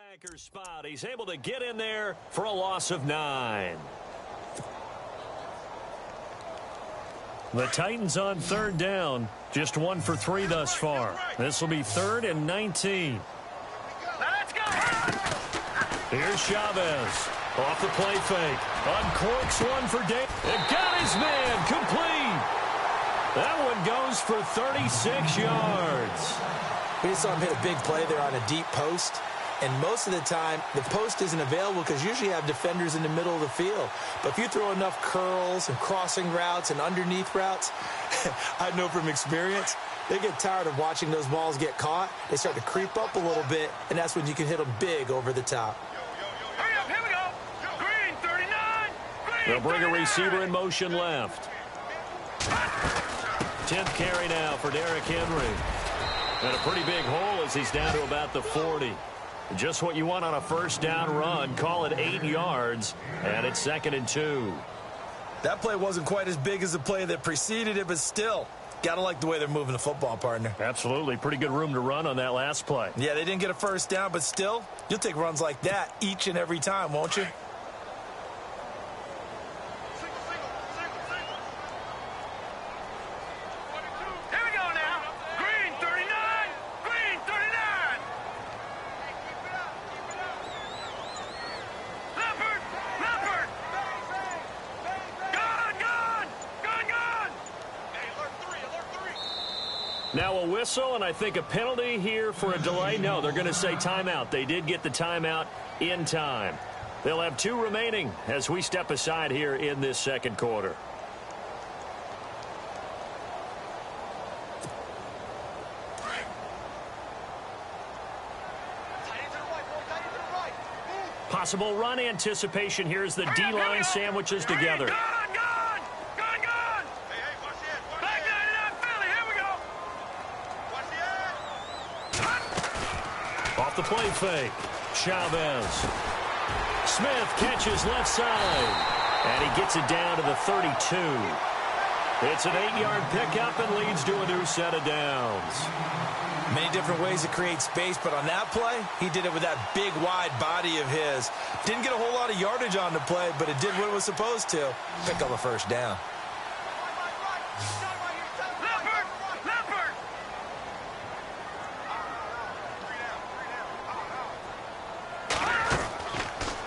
Linebacker spot. He's able to get in there for a loss of 9. The Titans on third down. Just 1 for 3 thus far. This will be 3rd and 19. Let's go! Here's Chavez. Off the play fake. Uncorks one for Dave. It got his man. Complete. That one goes for 36 yards. We just saw him hit a big play there on a deep post. And most of the time, the post isn't available because usually you have defenders in the middle of the field. But if you throw enough curls and crossing routes and underneath routes, I know from experience, they get tired of watching those balls get caught. They start to creep up a little bit, and that's when you can hit them big over the top. Hurry up, here we go. Green, 39. Green, They'll bring a 39. receiver in motion left. 10th carry now for Derrick Henry. And a pretty big hole as he's down to about the 40. Just what you want on a first down run. Call it 8 yards, and it's 2nd and 2. That play wasn't quite as big as the play that preceded it, but still, got to like the way they're moving the football, partner. Absolutely. Pretty good room to run on that last play. Yeah, they didn't get a first down, but still, you'll take runs like that each and every time, won't you? Here we go now. Green, 39. Green, 39. Leopard, Leopard. Gone. Hey, alert 3. Now a whistle, and I think a penalty here for a delay. No, they're going to say timeout. They did get the timeout in time. They'll have 2 remaining as we step aside here in this second quarter. Possible run anticipation here as the D-line sandwiches together. Gone. Hey, watch the edge. Back 99 Philly, here we go. Watch the edge. Off the play fake. Chavez. Smith catches left side. And he gets it down to the 32. It's an 8-yard pickup and leads to a new set of downs. Many different ways to create space, but on that play, he did it with that big, wide body of his. Didn't get a whole lot of yardage on the play, but it did what it was supposed to. Pick up a first down. Leopard.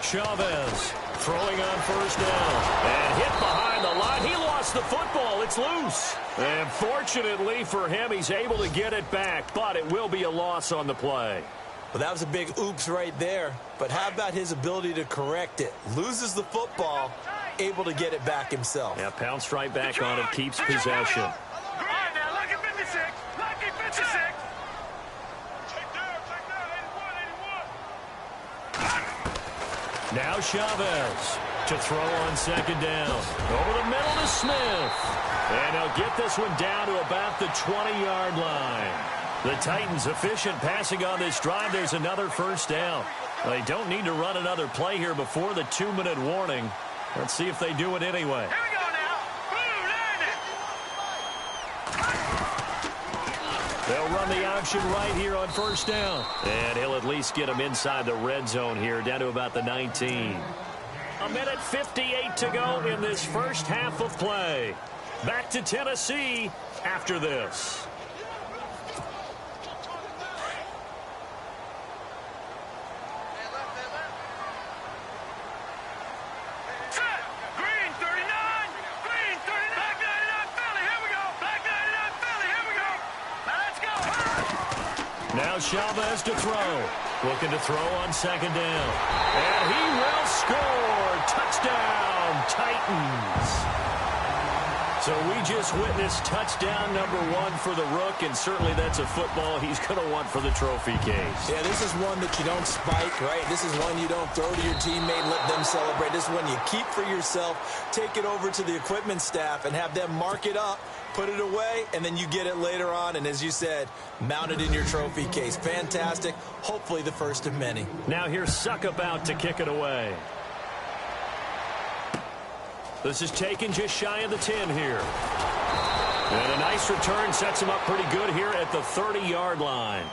Chavez throwing on first down. And hit behind the line. He lost the football. It's loose. And fortunately for him, he's able to get it back, but it will be a loss on the play. Well, that was a big oops right there. But how about his ability to correct it? Loses the football, able to get it back himself. Yeah, pounced right back on it, keeps possession. All right, now, lucky 56. Lucky 56. Take down, 81. Now Chavez to throw on second down. Over the middle to Smith. And he'll get this one down to about the 20-yard line. The Titans efficient passing on this drive. There's another first down. They don't need to run another play here before the 2-minute warning. Let's see if they do it anyway. Here we go now. Boom, landed. They'll run the option right here on first down. And he'll at least get him inside the red zone here, down to about the 19. 1:58 to go in this first half of play. Back to Tennessee after this. Set. Green, 39. Green, 39. Back 99 Philly, here we go. Back 99 Philly, here we go. Now let's go. Now Chavez to throw. Looking to throw on second down. And he will score. Touchdown, Titans. So we just witnessed touchdown number 1 for the Rook, and certainly that's a football he's going to want for the trophy case. Yeah, this is one that you don't spike, right? This is one you don't throw to your teammate and let them celebrate. This is one you keep for yourself, take it over to the equipment staff, and have them mark it up, put it away, and then you get it later on, and as you said, mount it in your trophy case. Fantastic. Hopefully the first of many. Now here's Suckup out to kick it away. This is taken just shy of the 10 here. And a nice return sets him up pretty good here at the 30-yard line.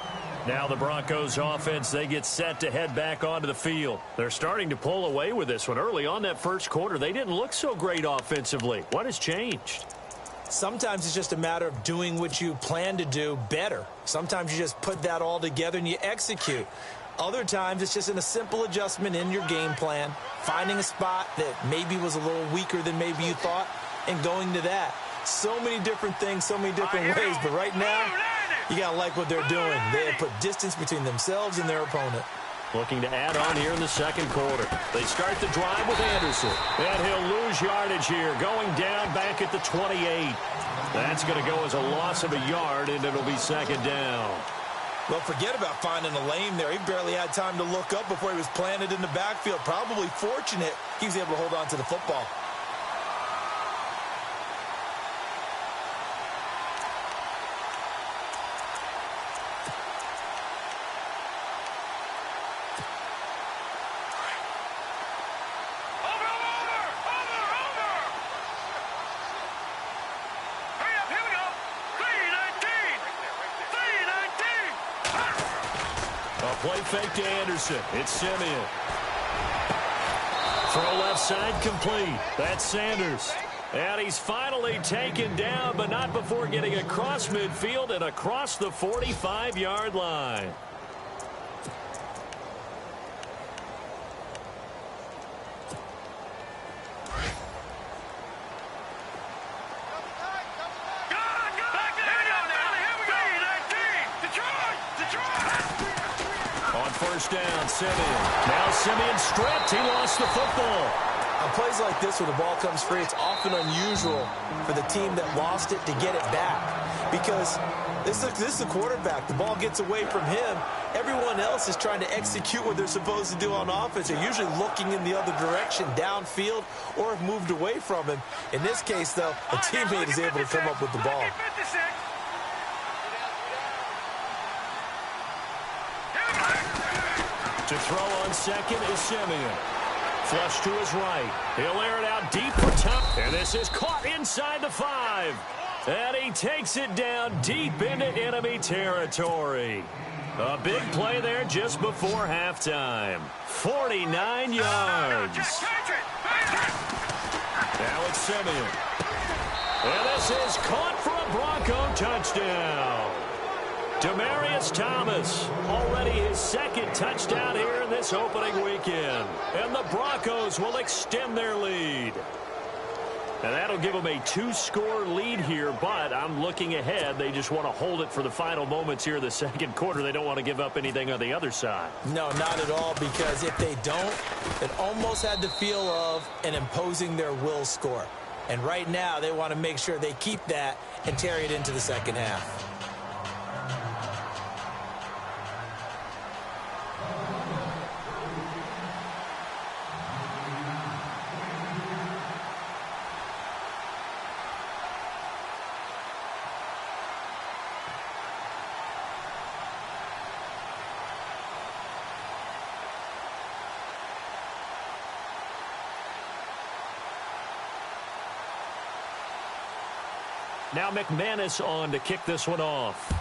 Now the Broncos offense, they get set to head back onto the field. They're starting to pull away with this one. Early on that first quarter, they didn't look so great offensively. What has changed? Sometimes it's just a matter of doing what you plan to do better. Sometimes you just put that all together and you execute. Other times it's just in a simple adjustment in your game plan, finding a spot that maybe was a little weaker than maybe you thought, and going to that. So many different things, so many different ways, but right now, you got to like what they're doing. They have put distance between themselves and their opponent. Looking to add on here in the second quarter. They start the drive with Anderson. And he'll lose yardage here, going down back at the 28. That's going to go as a loss of a yard, and it'll be second down. Well, forget about finding a lane there. He barely had time to look up before he was planted in the backfield. Probably fortunate he was able to hold on to the football. Play fake to Anderson. It's Simeon. Throw left side complete. That's Sanders. And he's finally taken down, but not before getting across midfield and across the 45-yard line. First down, Simeon. Now Simeon stripped. He lost the football. On plays like this where the ball comes free, it's often unusual for the team that lost it to get it back. Because this is the quarterback. The ball gets away from him. Everyone else is trying to execute what they're supposed to do on offense. They're usually looking in the other direction, downfield, or have moved away from him. In this case, though, a teammate is able to come up with the ball. To throw on second is Simeon. Flush to his right. He'll air it out deep for top. And this is caught inside the 5. And he takes it down deep into enemy territory. A big play there just before halftime. 49 yards. Now it's Simeon. And this is caught for a Bronco touchdown. Demaryius Thomas, already his second touchdown here in this opening weekend. And the Broncos will extend their lead. And that'll give them a 2-score lead here, but I'm looking ahead. They just want to hold it for the final moments here in the second quarter. They don't want to give up anything on the other side. No, not at all, because if they don't, it almost had the feel of an imposing their will score. And right now, they want to make sure they keep that and carry it into the second half. Now McManus on to kick this one off.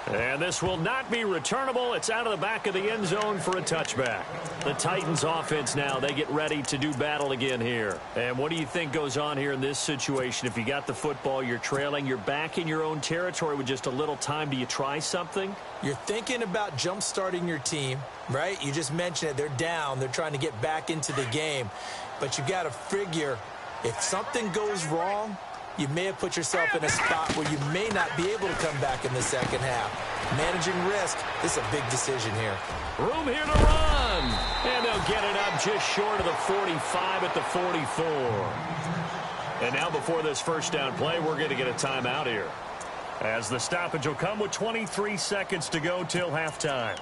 And this will not be returnable. It's out of the back of the end zone for a touchback. The Titans offense now, they get ready to do battle again here. And what do you think goes on here in this situation? If you got the football, you're trailing, you're back in your own territory with just a little time. Do you try something? You're thinking about jump-starting your team, right? You just mentioned it. They're down. They're trying to get back into the game. But you got to figure if something goes wrong, you may have put yourself in a spot where you may not be able to come back in the second half. Managing risk, this is a big decision here. Room here to run. And they'll get it up just short of the 45 at the 44. And now before this first down play, we're going to get a timeout here, as the stoppage will come with 23 seconds to go till halftime.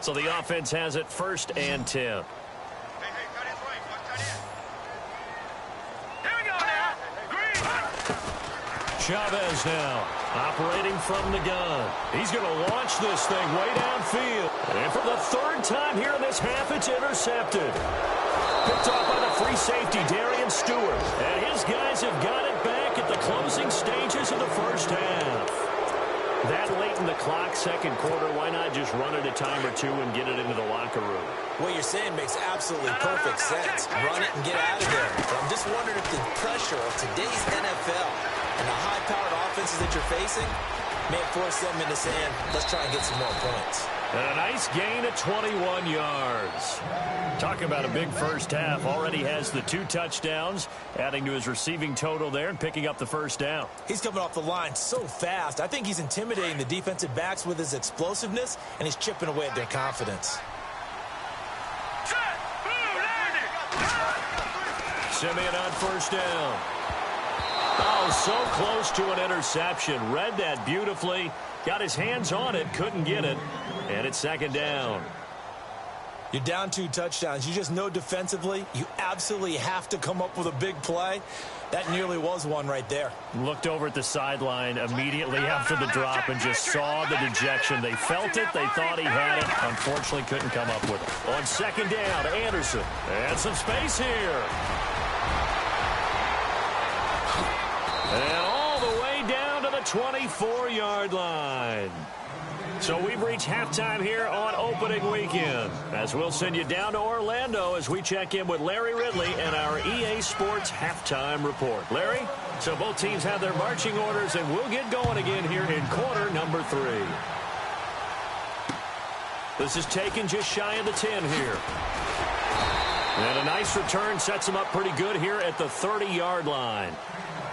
So the offense has it 1st and 10. Chavez now, operating from the gun. He's going to launch this thing way downfield. And for the third time here in this half, it's intercepted. Picked off by the free safety, Darian Stewart. And his guys have got it back at the closing stages of the first half. That late in the clock, second quarter, why not just run it a time or two and get it into the locker room? What you're saying makes absolutely perfect sense. Run it and get out of there. But I'm just wondering if the pressure of today's NFL and the high-powered offenses that you're facing may force them into saying, let's try and get some more points. And a nice gain of 21 yards. Talking about a big first half. Already has the 2 touchdowns, adding to his receiving total there and picking up the first down. He's coming off the line so fast. I think he's intimidating the defensive backs with his explosiveness, and he's chipping away at their confidence. Simeon on first down. Oh, so close to an interception. Read that beautifully. Got his hands on it, couldn't get it. And it's second down. You're down 2 touchdowns. You just know defensively you absolutely have to come up with a big play. That nearly was one right there. Looked over at the sideline immediately after the drop and just saw the dejection. They felt it. They thought he had it. Unfortunately, couldn't come up with it. On second down, Anderson. And some space here. And all the way down to the 24-yard line. So we've reached halftime here on opening weekend, as we'll send you down to Orlando as we check in with Larry Ridley and our EA Sports halftime report. Larry, so both teams have their marching orders, and we'll get going again here in quarter number 3. This is taken just shy of the 10 here. And a nice return sets them up pretty good here at the 30-yard line.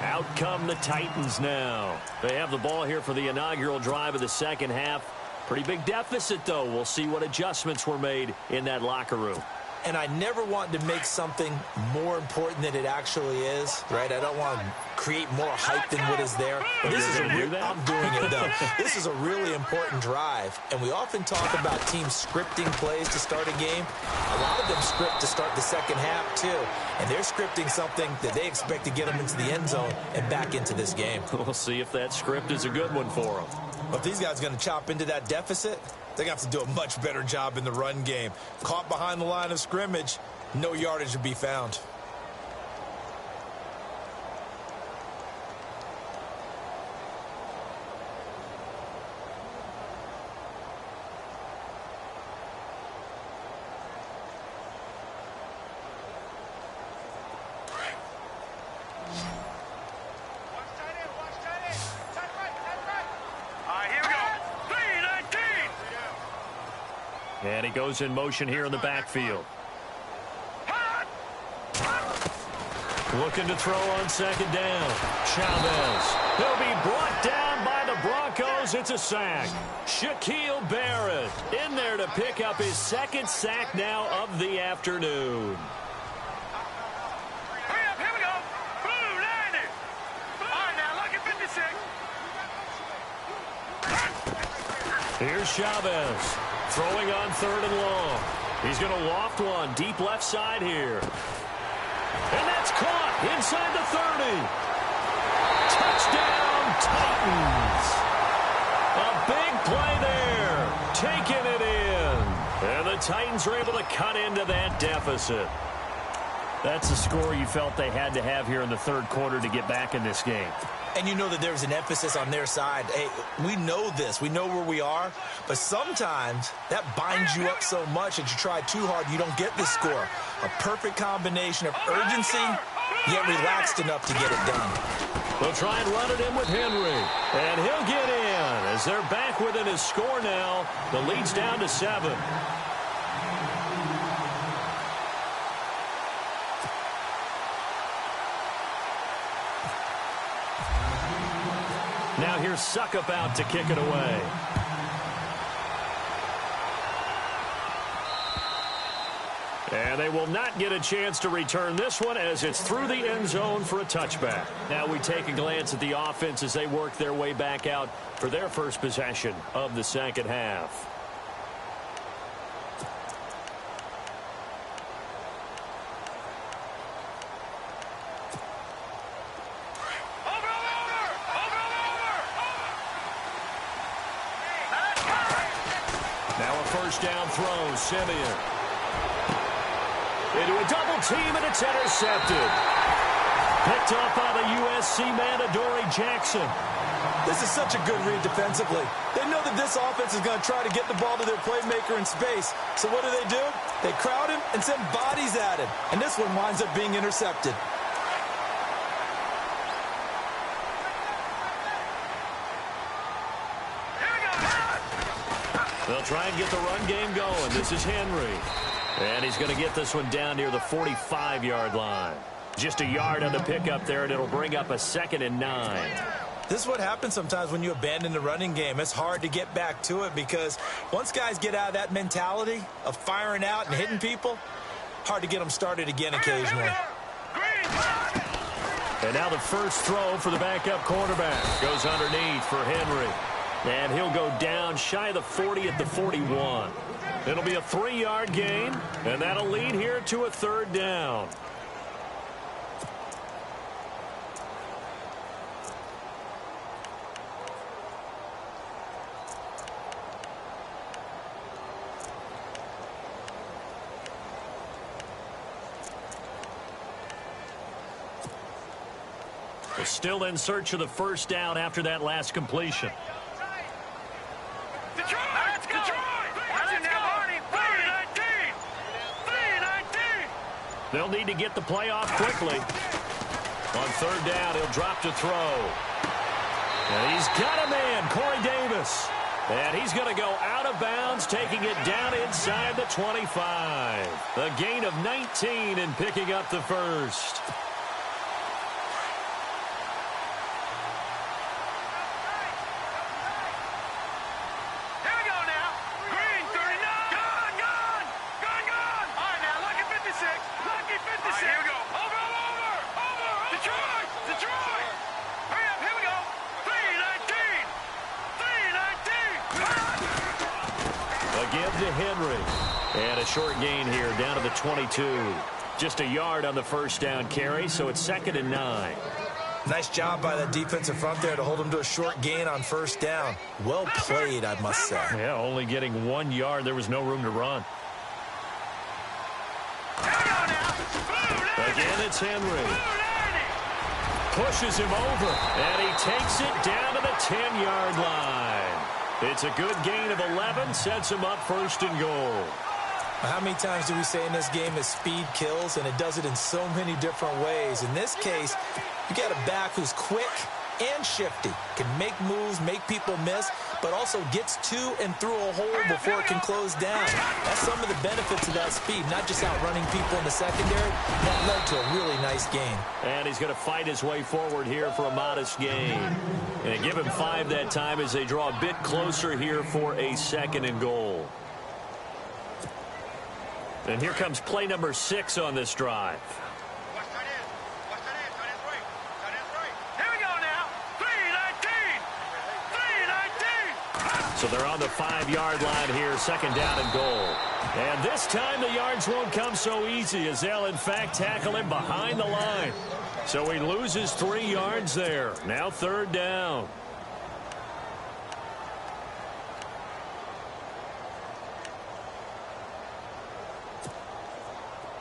Out come the Titans now. They have the ball here for the inaugural drive of the second half. Pretty big deficit, though. We'll see what adjustments were made in that locker room. And I never want to make something more important than it actually is, right? I don't want to create more hype than what is there. But this is I'm doing it, though. This is a really important drive. And we often talk about teams scripting plays to start a game. A lot of them script to start the second half, too. And they're scripting something that they expect to get them into the end zone and back into this game. We'll see if that script is a good one for them. But if these guys are going to chop into that deficit, they're going to have to do a much better job in the run game. Caught behind the line of scrimmage, no yardage to be found. And he goes in motion here in the backfield. Looking to throw on second down. Chavez. He'll be brought down by the Broncos. It's a sack. Shaquille Barrett in there to pick up his second sack now of the afternoon. Here we go. Blue 90. All right, now look at 56. Here's Chavez. Throwing on third and long. He's going to loft one deep left side here. And that's caught inside the 30. Touchdown, Titans. A big play there. Taking it in. And the Titans are able to cut into that deficit. That's the score you felt they had to have here in the third quarter to get back in this game. And you know that there's an emphasis on their side. Hey, we know this. We know where we are. But sometimes that binds you up so much that you try too hard, you don't get the score. A perfect combination of urgency, yet relaxed enough to get it done. They'll try and run it in with Henry. And he'll get in as they're back within his score now. The lead's down to 7. Now here's Suckup out to kick it away. And they will not get a chance to return this one as it's through the end zone for a touchback. Now we take a glance at the offense as they work their way back out for their first possession of the second half. Now a first down throw, Simeon. Into a double team, and it's intercepted. Picked off by the USC man, Adoree Jackson. This is such a good read defensively. They know that this offense is going to try to get the ball to their playmaker in space. So what do? They crowd him and send bodies at him. And this one winds up being intercepted. They'll try and get the run game going. This is Henry. And he's going to get this one down near the 45-yard line. Just a yard on the pickup there, and it'll bring up a 2nd and 9. This is what happens sometimes when you abandon the running game. It's hard to get back to it because once guys get out of that mentality of firing out and hitting people, hard to get them started again occasionally. And now the first throw for the backup quarterback. Goes underneath for Henry. And he'll go down shy of the 40 at the 41. It'll be a 3-yard gain, and that'll lead here to a 3rd down. We're still in search of the first down after that last completion. They'll need to get the play off quickly. On 3rd down, he'll drop to throw. And he's got a man, Corey Davis. And he's going to go out of bounds, taking it down inside the 25. A gain of 19 and picking up the first. And a short gain here down to the 22. Just a yard on the first down carry, so it's 2nd and 9. Nice job by that defensive front there to hold him to a short gain on first down. Well played, I must say. Yeah, only getting 1 yard. There was no room to run. Again, it's Henry. Pushes him over, and he takes it down to the 10-yard line. It's a good gain of 11, sets him up 1st and goal. How many times do we say in this game that speed kills, and it does it in so many different ways? In this case, you got a back who's quick and shifty, can make moves, make people miss, but also gets to and through a hole before it can close down. That's some of the benefits of that speed, not just outrunning people in the secondary. That led to a really nice gain. And he's going to fight his way forward here for a modest gain. And give him 5 that time as they draw a bit closer here for a 2nd and goal. And here comes play number 6 on this drive. So they're on the 5-yard line here, 2nd down and goal. And this time the yards won't come so easy as they'll, in fact, tackle him behind the line. So he loses 3 yards there. Now 3rd down.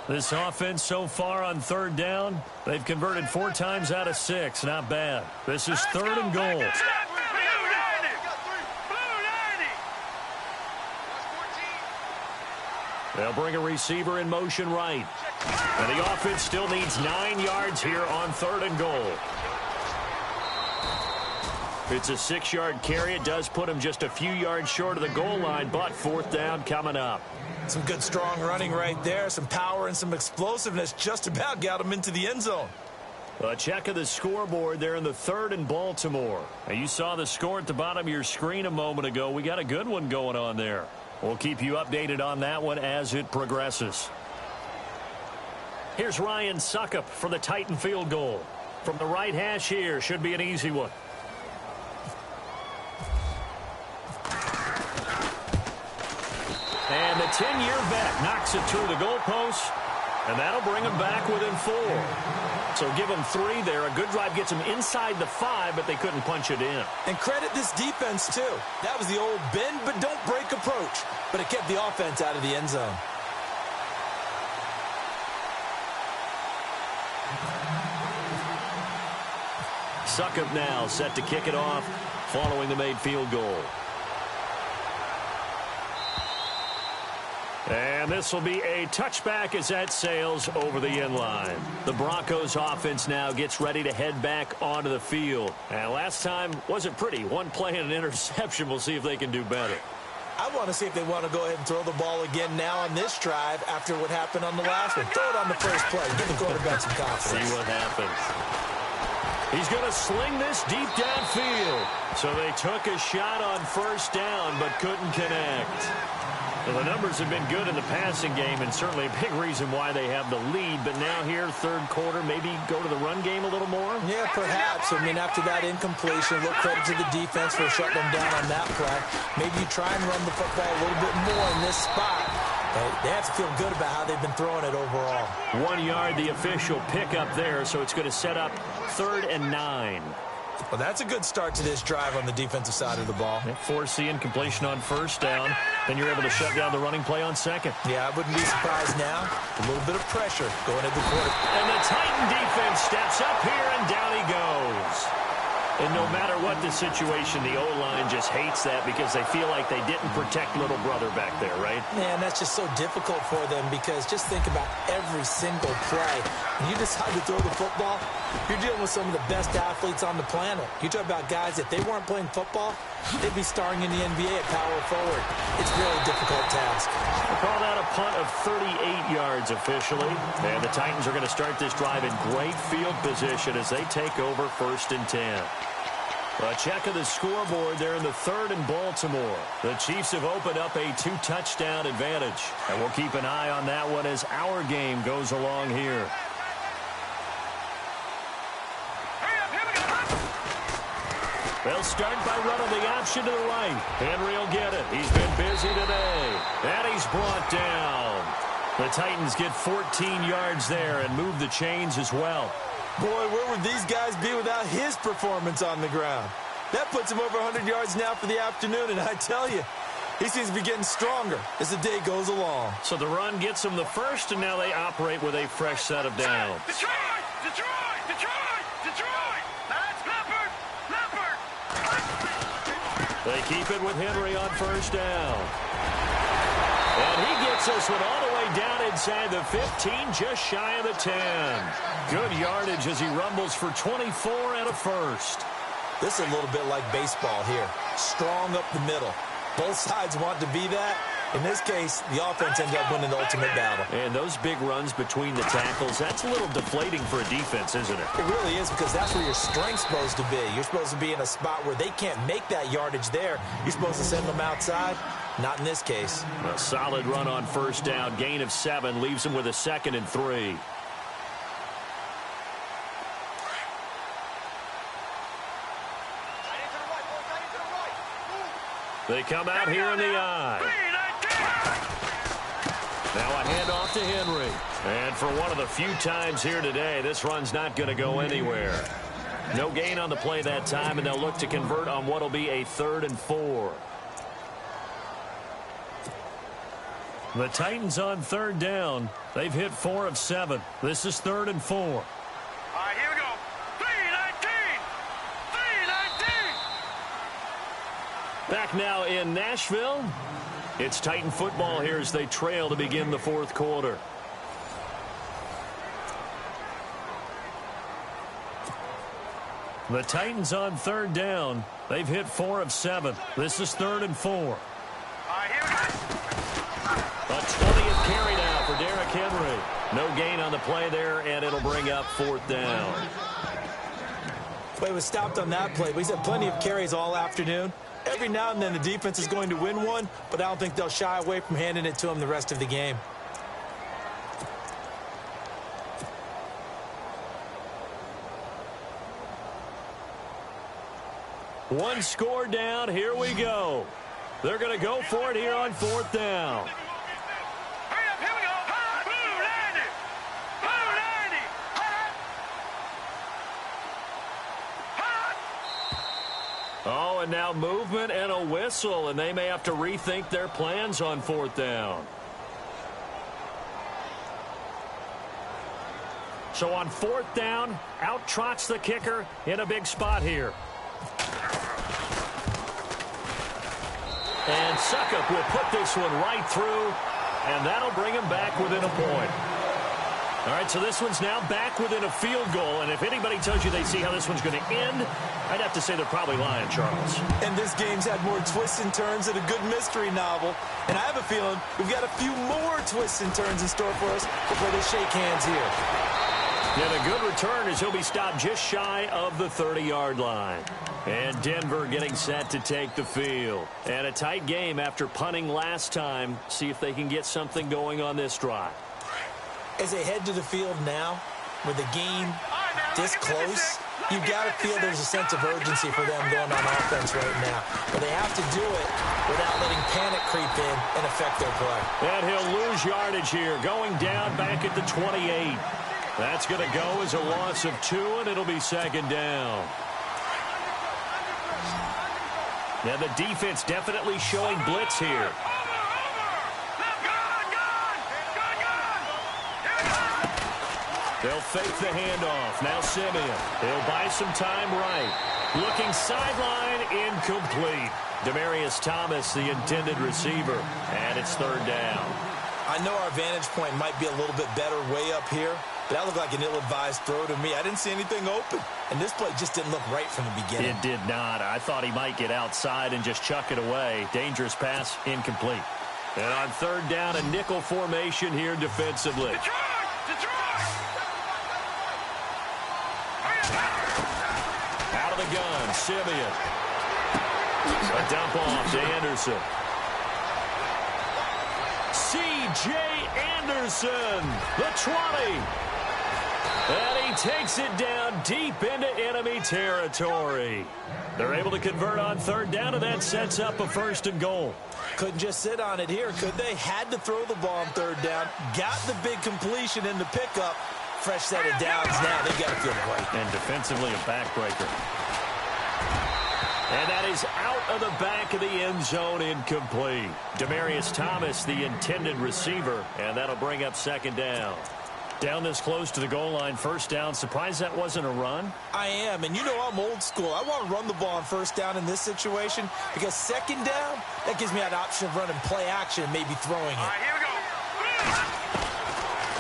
This offense so far on 3rd down, they've converted 4 times out of 6. Not bad. This is 3rd and goal. They'll bring a receiver in motion right. And the offense still needs 9 yards here on 3rd and goal. It's a 6-yard carry. It does put him just a few yards short of the goal line, but 4th down coming up. Some good strong running right there. Some power and some explosiveness just about got him into the end zone. A check of the scoreboard there in the 3rd and Baltimore. Now, you saw the score at the bottom of your screen a moment ago. We got a good one going on there. We'll keep you updated on that one as it progresses. Here's Ryan Suckup for the Titan field goal. From the right hash here, should be an easy one. And the 10-year vet knocks it through the goalpost. And that'll bring them back within 4. So give them 3 there. A good drive gets them inside the 5, but they couldn't punch it in. And credit this defense, too. That was the old bend but don't break approach. But it kept the offense out of the end zone. Succop now set to kick it off following the made field goal. And this will be a touchback as that sails over the end line. The Broncos offense now gets ready to head back onto the field. And last time wasn't pretty. One play and an interception. We'll see if they can do better. I want to see if they want to go ahead and throw the ball again now on this drive after what happened on the last one. Throw it on the first play. Give the quarterback some confidence. See what happens. He's going to sling this deep downfield. So they took a shot on first down but couldn't connect. Well, the numbers have been good in the passing game and certainly a big reason why they have the lead. But now here, third quarter, maybe go to the run game a little more? Yeah, perhaps. I mean, after that incompletion, a little credit to the defense for shutting them down on that play. Maybe you try and run the football a little bit more in this spot. But they have to feel good about how they've been throwing it overall. 1 yard, the official pickup there, so it's going to set up 3rd and 9. Well, that's a good start to this drive on the defensive side of the ball. Force the incompletion on first down. Then you're able to shut down the running play on second. Yeah, I wouldn't be surprised now. A little bit of pressure going into the quarter. And the Titan defense steps up here, and down he goes. And no matter what the situation, the O-line just hates that because they feel like they didn't protect little brother back there, right? Man, that's just so difficult for them because just think about every single play. When you decide to throw the football, you're dealing with some of the best athletes on the planet. You talk about guys, if they weren't playing football, they'd be starring in the NBA at power forward. It's a really difficult task. We'll call that a punt of 38 yards officially. And the Titans are going to start this drive in great field position as they take over 1st and 10. A check of the scoreboard there in the 3rd in Baltimore. The Chiefs have opened up a 2-touchdown advantage. And we'll keep an eye on that one as our game goes along here. They'll start by running the option to the right. Henry will get it. He's been busy today. And he's brought down. The Titans get 14 yards there and move the chains as well. Boy, where would these guys be without his performance on the ground? That puts him over 100 yards now for the afternoon, and I tell you, he seems to be getting stronger as the day goes along. So the run gets them the first, and now they operate with a fresh set of downs. Detroit! Detroit! Detroit! Detroit! That's Leopard! Leopard! They keep it with Henry on first down. And he gets this one all the way down inside the 15, just shy of the 10. Good yardage as he rumbles for 24 and a first. This is a little bit like baseball here. Strong up the middle. Both sides want to be that. In this case, the offense ended up winning the ultimate battle. And those big runs between the tackles, that's a little deflating for a defense, isn't it? It really is because that's where your strength's supposed to be. You're supposed to be in a spot where they can't make that yardage there. You're supposed to send them outside. Not in this case. A solid run on first down. Gain of 7 leaves him with a 2nd and 3. They come out here in the eye. Now a handoff to Henry. And for one of the few times here today, this run's not going to go anywhere. No gain on the play that time, and they'll look to convert on what will be a 3rd and 4. The Titans on 3rd down. They've hit 4 of 7. This is 3rd and 4. All right, here we go. 3-19! 3-19! Back now in Nashville. It's Titan football here as they trail to begin the 4th quarter. The Titans on 3rd down. They've hit 4 of 7. This is 3rd and 4. All right, here we go. A 20th carry now for Derrick Henry. No gain on the play there, and it'll bring up 4th down. Well, he was stopped on that play, but he's had plenty of carries all afternoon. Every now and then the defense is going to win one, but I don't think they'll shy away from handing it to him the rest of the game. One score down. Here we go. They're going to go for it here on 4th down. Hurry up, here we go. Blue landed. Oh, and now movement and a whistle, and they may have to rethink their plans on 4th down. So on 4th down, out trots the kicker in a big spot here. And Suckup will put this one right through, and that'll bring him back within a point. All right, so this one's now back within a field goal, and if anybody tells you they see how this one's going to end, I'd have to say they're probably lying, Charles. And this game's had more twists and turns than a good mystery novel, and I have a feeling we've got a few more twists and turns in store for us before they shake hands here. Yeah, the good return is he'll be stopped just shy of the 30-yard line. And Denver getting set to take the field. And a tight game after punting last time. See if they can get something going on this drive. As they head to the field now, with the game this close, you've got to feel there's a sense of urgency for them going on offense right now. But they have to do it without letting panic creep in and affect their play. And he'll lose yardage here, going down back at the 28. That's going to go as a loss of 2, and it'll be 2nd down. Now the defense definitely showing blitz here. They'll fake the handoff. Now Simeon. He'll buy some time right. Looking sideline, incomplete. Demaryius Thomas, the intended receiver. And it's 3rd down. I know our vantage point might be a little bit better way up here, but that looked like an ill-advised throw to me. I didn't see anything open, and this play just didn't look right from the beginning. It did not. I thought he might get outside and just chuck it away. Dangerous pass, incomplete. And on 3rd down, a nickel formation here defensively. Out of the gun, Simeon. A dump off to Anderson. C.J. Anderson, the 20. And he takes it down deep into enemy territory. They're able to convert on 3rd down, and that sets up a 1st and goal. Couldn't just sit on it here, could they? Had to throw the ball on 3rd down. Got the big completion in the pickup. Fresh set of downs now. They've got to feel great. And defensively, a backbreaker. And that is out of the back of the end zone, incomplete. Demaryius Thomas, the intended receiver, and that'll bring up 2nd down. Down this close to the goal line, 1st down. Surprised that wasn't a run? I am, and you know I'm old school. I want to run the ball on 1st down in this situation because 2nd down, that gives me an option of running play action and maybe throwing it. All right, here we go.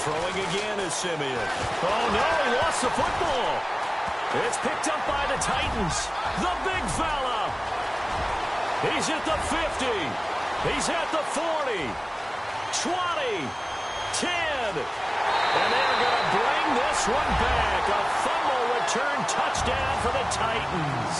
Throwing again is Simeon. Oh, no, he lost the football. It's picked up by the Titans. The big fella. He's at the 50. He's at the 40. 20. 10. And they're going to bring this one back. A fumble return touchdown for the Titans.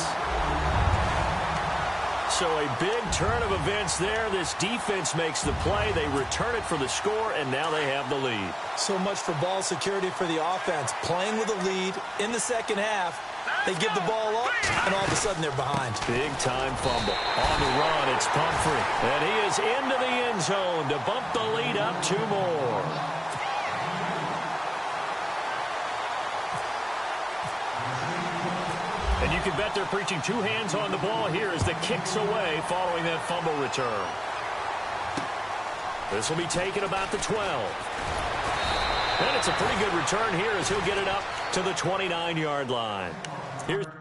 So a big turn of events there. This defense makes the play. They return it for the score, and now they have the lead. So much for ball security for the offense. Playing with a lead in the 2nd half. They give the ball up, and all of a sudden they're behind. Big-time fumble. On the run, it's Pumphrey. And he is into the end zone to bump the lead up 2 more. And you can bet they're preaching 2 hands on the ball here as the kick's away following that fumble return. This will be taken about the 12. And it's a pretty good return here as he'll get it up to the 29-yard line. Here's the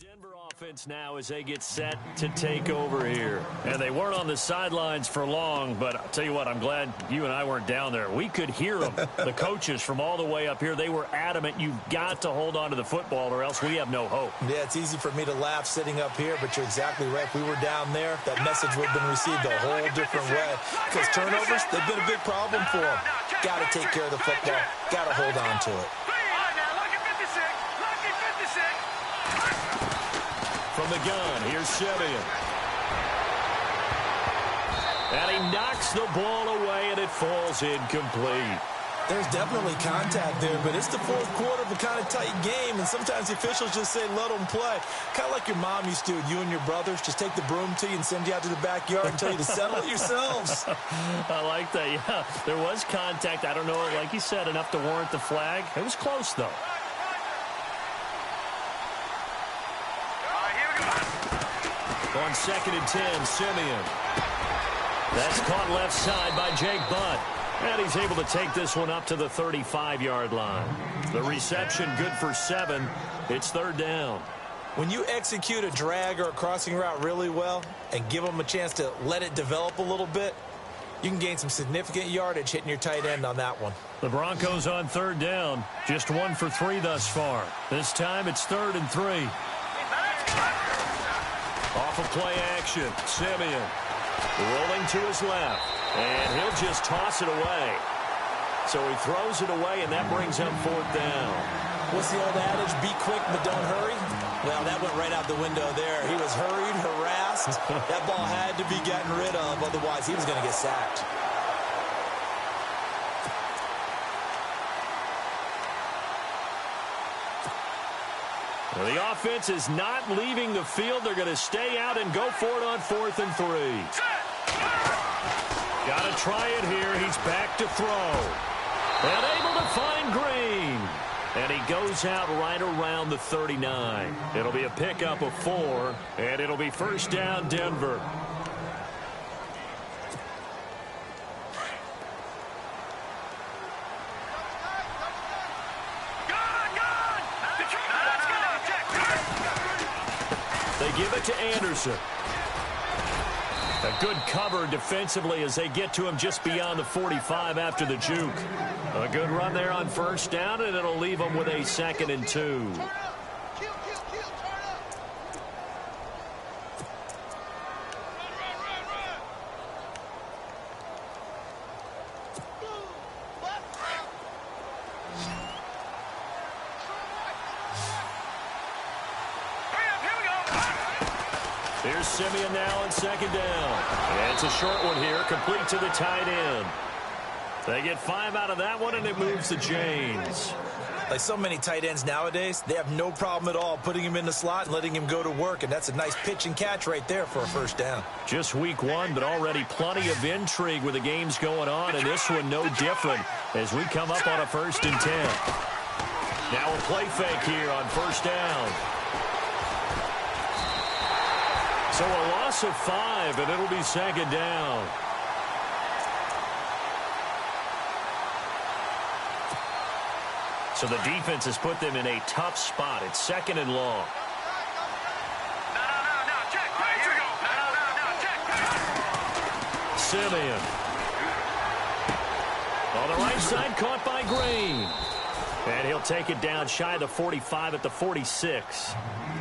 Denver offense now as they get set to take over here. And they weren't on the sidelines for long, but I'll tell you what, I'm glad you and I weren't down there. We could hear them. The coaches from all the way up here, they were adamant, you've got to hold on to the football or else we have no hope. Yeah, it's easy for me to laugh sitting up here, but you're exactly right. If we were down there, that message would have been received a whole different way. Because turnovers, they've been a big problem for them. Got to take care of the football. Got to hold on to it. From the gun, here's Simeon. And he knocks the ball away, and it falls incomplete. There's definitely contact there, but it's the fourth quarter of a kind of tight game, and sometimes the officials just say, let them play. Kind of like your mom used to, you and your brothers, just take the broom to you and send you out to the backyard and tell you to settle it yourselves. I like that, yeah. There was contact. I don't know, like you said, enough to warrant the flag. It was close, though. On 2nd and 10, Simeon. That's caught left side by Jake Butt. And he's able to take this one up to the 35-yard line. The reception good for 7. It's 3rd down. When you execute a drag or a crossing route really well and give them a chance to let it develop a little bit, you can gain some significant yardage hitting your tight end on that one. The Broncos on 3rd down. Just 1 for 3 thus far. This time it's 3rd and 3. Off of play action, Simeon rolling to his left. And he'll just toss it away. So he throws it away, and that brings up 4th down. What's the old adage? Be quick, but don't hurry? Well, that went right out the window there. He was hurried, harassed. That ball had to be gotten rid of, otherwise he was going to get sacked. Well, the offense is not leaving the field. They're going to stay out and go for it on 4th and 3. Got to try it here. He's back to throw. And able to find Green. And he goes out right around the 39. It'll be a pickup of 4, and it'll be 1st down, Denver. They give it to Anderson. A good cover defensively as they get to him just beyond the 45 after the juke. A good run there on 1st down, and it'll leave them with a 2nd and 2. Here's Simeon now on 2nd down. And it's a short one here, complete to the tight end. They get 5 out of that one, and it moves to James. Like so many tight ends nowadays, they have no problem at all putting him in the slot and letting him go to work, and that's a nice pitch and catch right there for a 1st down. Just week 1, but already plenty of intrigue with the games going on, and this one no different as we come up on a 1st and 10. Now a play fake here on 1st down. So a loss of 5, and it'll be 2nd down. So the defense has put them in a tough spot. It's 2nd and long. Simeon. On the right side, caught by Green. And he'll take it down shy of the 45 at the 46.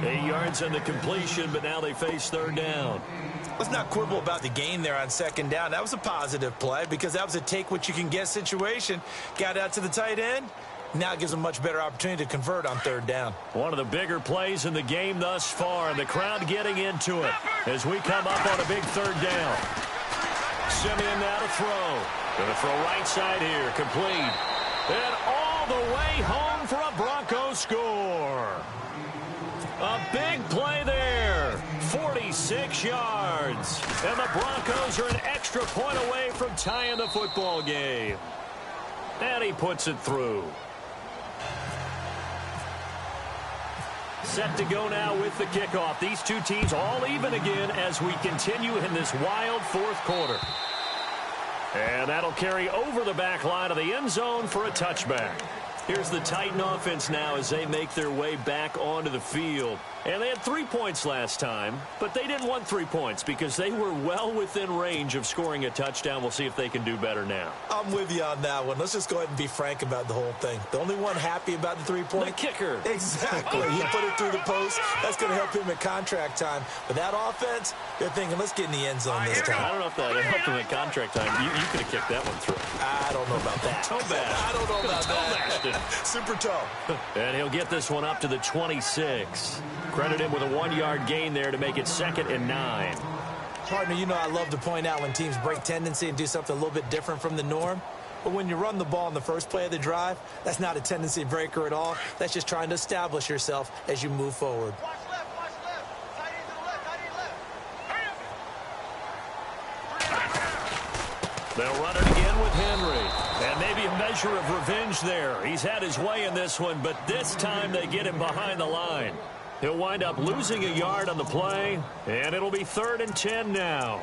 8 yards on the completion, but now they face 3rd down. Let's not quibble about the gain there on 2nd down. That was a positive play because that was a take-what-you-can-get situation. Got out to the tight end. Now it gives them a much better opportunity to convert on 3rd down. One of the bigger plays in the game thus far, and the crowd getting into it as we come up on a big 3rd down. Simeon now to throw. Going to throw right side here, complete. And all the way home for a Bronco score. A big play there. 46 yards. And the Broncos are an extra point away from tying the football game. And he puts it through. Set to go now with the kickoff. These two teams all even again as we continue in this wild 4th quarter. And that'll carry over the back line of the end zone for a touchback. Here's the Titan offense now as they make their way back onto the field. And they had 3 points last time, but they didn't want 3 points because they were well within range of scoring a touchdown. We'll see if they can do better now. I'm with you on that one. Let's just go ahead and be frank about the whole thing. The only one happy about the 3-point? The kicker. Exactly. He put it through the post. That's going to help him at contract time. But that offense, they're thinking, let's get in the end zone this time. I don't know if that helped him at contract time. You could have kicked that one through. I don't know about that. Toe bash. I don't know about that. Super toe. And he'll get this one up to the 26. Credit him with a 1-yard gain there to make it 2nd and 9. Partner, you know I love to point out when teams break tendency and do something a little bit different from the norm. But when you run the ball in the first play of the drive, that's not a tendency breaker at all. That's just trying to establish yourself as you move forward. Watch left, watch left. Tight end to the left, tight end left. They'll run it again with Henry. And maybe a measure of revenge there. He's had his way in this one, but this time they get him behind the line. He'll wind up losing a yard on the play, and it'll be 3rd and 10 now.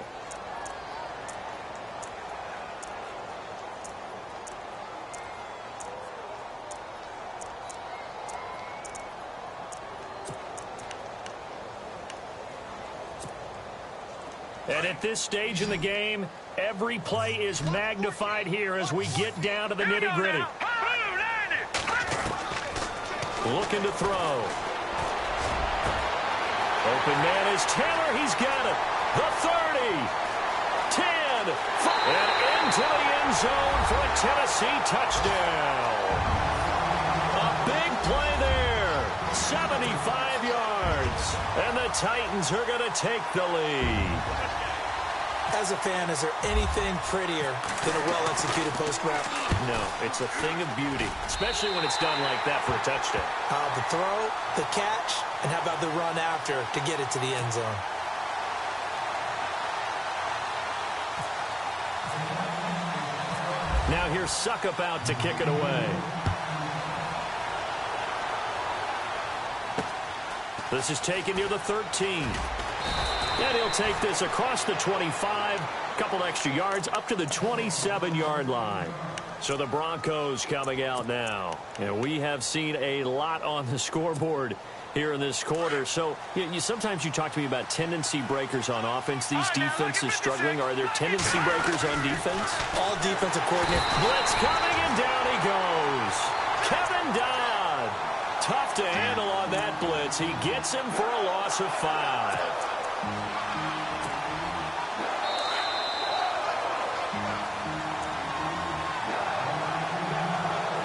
And at this stage in the game, every play is magnified here as we get down to the nitty-gritty. Looking to throw. Open man is Taylor. He's got it. The 30, 10, 5, and into the end zone for a Tennessee touchdown. A big play there. 75 yards. And the Titans are going to take the lead. As a fan, is there anything prettier than a well-executed post route? No, it's a thing of beauty, especially when it's done like that for a touchdown. The throw, the catch, and how about the run after to get it to the end zone? Now here's Suckup out to kick it away. This is taken near the 13. And he'll take this across the 25, couple extra yards up to the 27-yard line. So the Broncos coming out now. And we have seen a lot on the scoreboard here in this quarter. So sometimes you talk to me about tendency breakers on offense. These defenses struggling. Are there tendency breakers on defense? All defensive coordinators. Blitz coming, and down he goes. Kevin Dodd. Tough to handle on that blitz. He gets him for a loss of 5.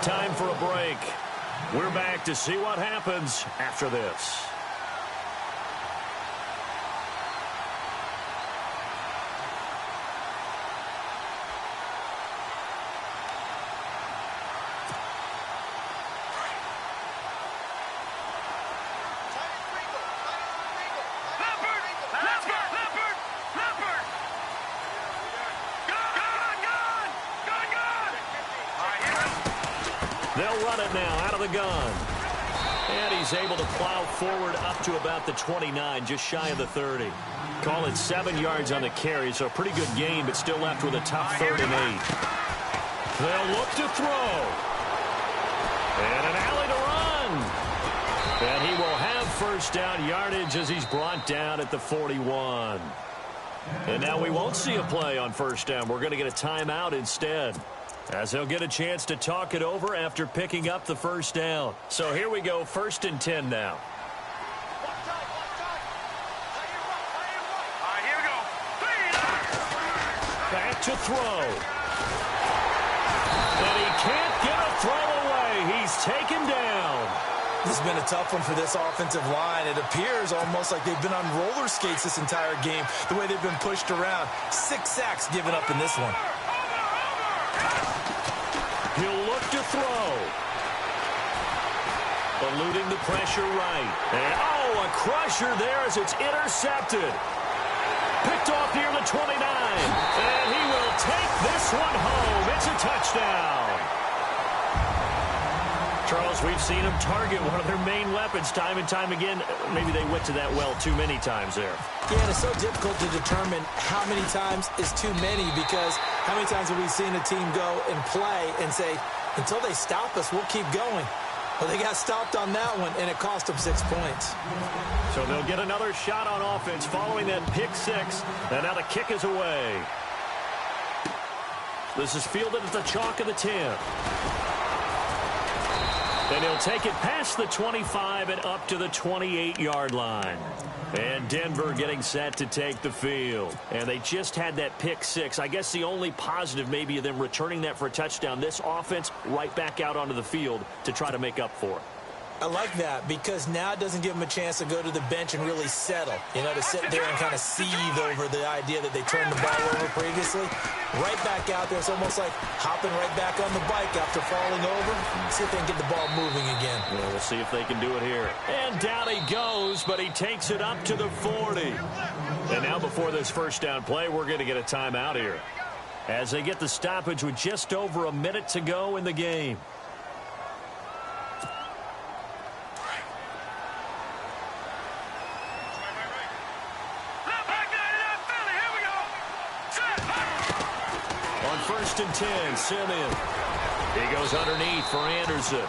Time for a break. We're back to see what happens after this. They'll run it now out of the gun. And he's able to plow forward up to about the 29, just shy of the 30. Call it 7 yards on the carry, so a pretty good gain, but still left with a tough 3rd and 8. They'll look to throw. And an alley to run. And he will have first down yardage as he's brought down at the 41. And now we won't see a play on first down. We're going to get a timeout instead, as he'll get a chance to talk it over after picking up the first down. So here we go, 1st and 10 now. Here we go. Back to throw. And he can't get a throw away. He's taken down. This has been a tough one for this offensive line. It appears almost like they've been on roller skates this entire game, the way they've been pushed around. 6 sacks given up in this one. He'll look to throw. Eluding the pressure right. And, a crusher there as it's intercepted. Picked off near the 29. And he will take this one home. It's a touchdown. Charles, we've seen them target one of their main weapons time and time again. Maybe they went to that well too many times there. Yeah, and it's so difficult to determine how many times is too many, because how many times have we seen a team go and play and say, until they stop us, we'll keep going. Well, they got stopped on that one, and it cost them 6 points. So they'll get another shot on offense following that pick 6, and now the kick is away. This is fielded at the chalk of the 10. And he'll take it past the 25 and up to the 28-yard line. And Denver getting set to take the field. And they just had that pick 6. I guess the only positive maybe of them returning that for a touchdown. This offense right back out onto the field to try to make up for it. I like that because now it doesn't give them a chance to go to the bench and really settle. You know, to sit there and kind of seethe over the idea that they turned the ball over previously. Right back out there. It's almost like hopping right back on the bike after falling over. See if they can get the ball moving again. Well, we'll see if they can do it here. And down he goes, but he takes it up to the 40. And now before this first down play, we're going to get a timeout here, as they get the stoppage with just over a minute to go in the game. On 1st and 10, Simeon. He goes underneath for Anderson.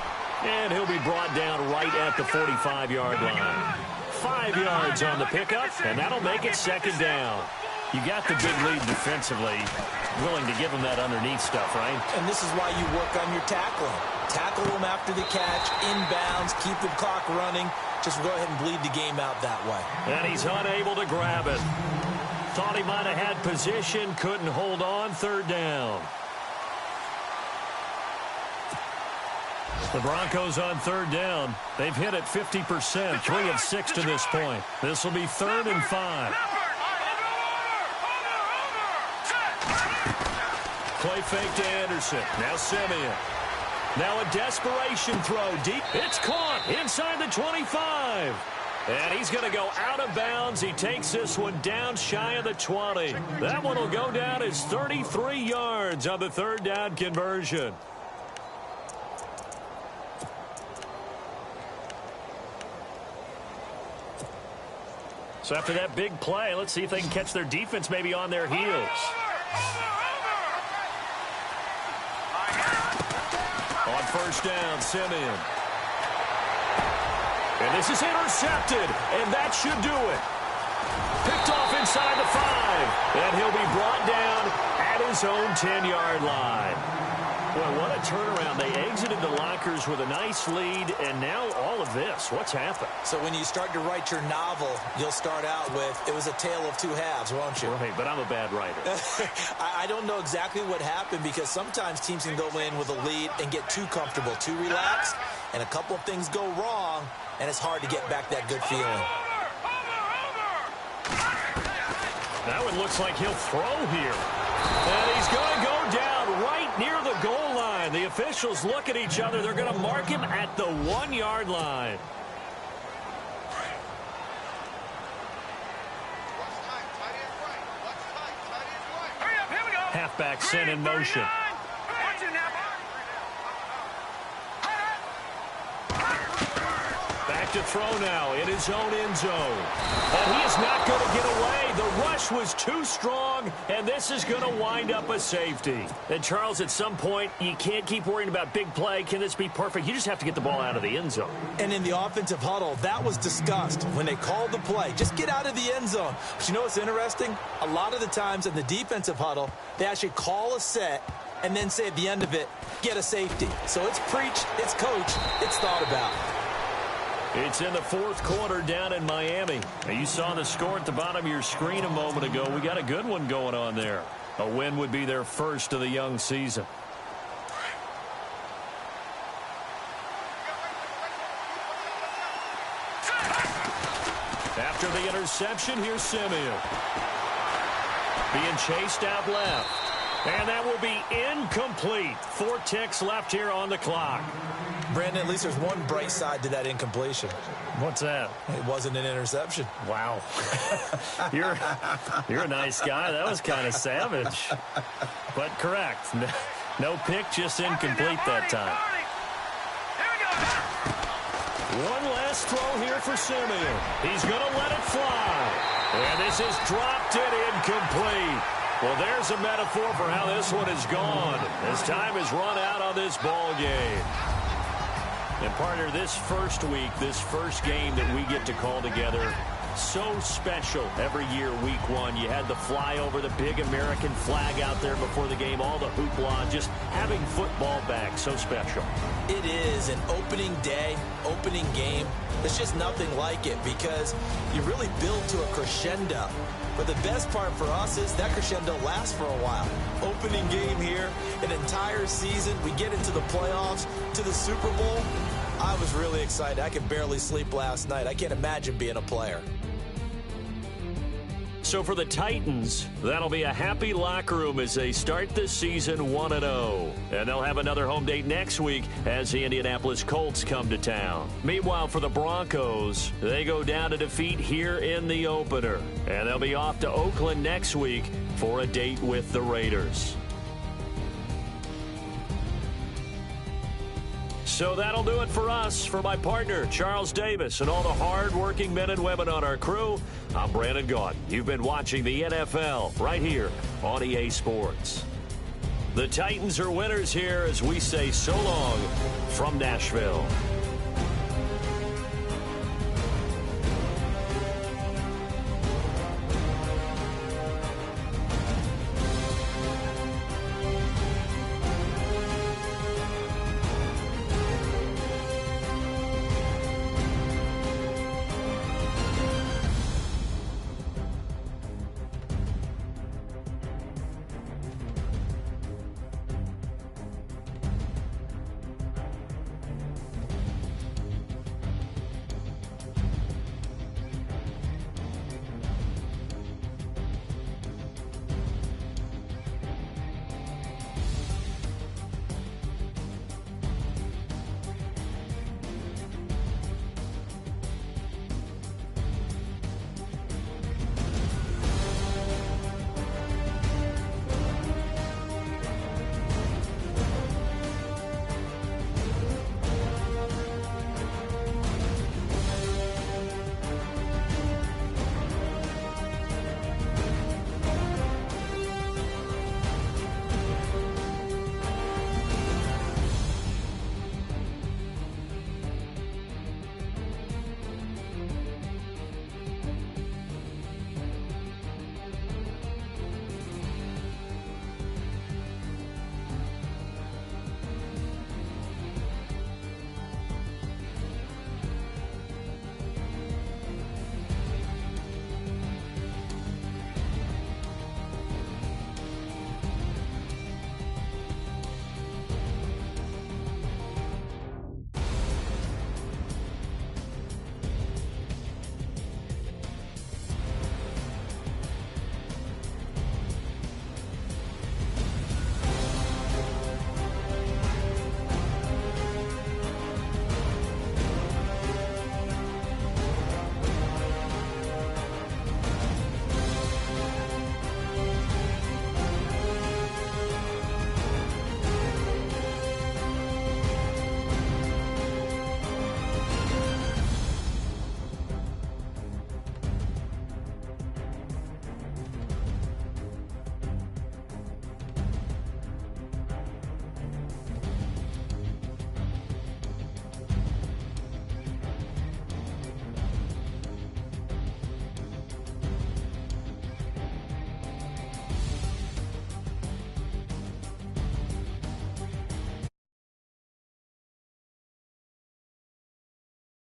And he'll be brought down right at the 45-yard line. 5 yards on the pickup, and that'll make it 2nd down. You got the big lead defensively, willing to give them that underneath stuff, right? And this is why you work on your tackling. Tackle them after the catch, inbounds, keep the clock running. Just go ahead and bleed the game out that way. And he's unable to grab it. Thought he might have had position, couldn't hold on. 3rd down. The Broncos on 3rd down. They've hit it 50%, 3 of 6 to this point. This will be 3rd and 5. Play fake to Anderson. Now Simeon. Now a desperation throw deep. It's caught inside the 25. And he's going to go out of bounds. He takes this one down shy of the 20. That one will go down as 33 yards on the 3rd down conversion. So after that big play, let's see if they can catch their defense maybe on their heels. On 1st down, Simeon. And this is intercepted, and that should do it. Picked off inside the 5, and he'll be brought down at his own 10-yard line. Well, what a turnaround. They exited the lockers with a nice lead, and now all of this. What's happened? So when you start to write your novel, you'll start out with, it was a tale of 2 halves, won't you? Right, but I'm a bad writer. I don't know exactly what happened because sometimes teams can go in with a lead and get too comfortable, too relaxed, and a couple of things go wrong, and it's hard to get back that good feeling. That one looks like he'll throw here. And he's going to go down right near the goal line. The officials look at each other. They're going to mark him at the 1-yard line. Halfback sent in motion. Back to throw now in his own end zone. And he is not going to get away. The rush was too strong, and this is going to wind up a safety. And, Charles, at some point, you can't keep worrying about big play. Can this be perfect? You just have to get the ball out of the end zone. And in the offensive huddle, that was discussed when they called the play. Just get out of the end zone. But you know what's interesting? A lot of the times in the defensive huddle, they actually call a set and then say at the end of it, get a safety. So it's preached, it's coached, it's thought about. It's in the 4th quarter down in Miami. Now, you saw the score at the bottom of your screen a moment ago. We got a good one going on there. A win would be their first of the young season. After the interception, here's Simeon. Being chased out left. And that will be incomplete. 4 ticks left here on the clock. Brandon, at least there's one bright side to that incompletion. What's that? It wasn't an interception. Wow. You're a nice guy. That was kind of savage. But correct. No pick, just incomplete that time. One last throw here for Simeon. He's going to let it fly. And this is dropped it incomplete. Well, there's a metaphor for how this one is gone. As time has run out on this ball game. And partner, this first week, this first game that we get to call together, so special every year, week 1. You had the flyover, the big American flag out there before the game, all the hoopla, just having football back, so special. It is an opening day, opening game. There's just nothing like it because you really build to a crescendo. But the best part for us is that crescendo lasts for a while. Opening game here, an entire season, we get into the playoffs, to the Super Bowl. I was really excited. I could barely sleep last night. I can't imagine being a player. So for the Titans, that'll be a happy locker room as they start this season 1-0. And they'll have another home date next week as the Indianapolis Colts come to town. Meanwhile, for the Broncos, they go down to defeat here in the opener. And they'll be off to Oakland next week for a date with the Raiders. So that'll do it for us. For my partner, Charles Davis, and all the hard-working men and women on our crew, I'm Brandon Gaudin. You've been watching the NFL right here on EA Sports. The Titans are winners here as we say so long from Nashville.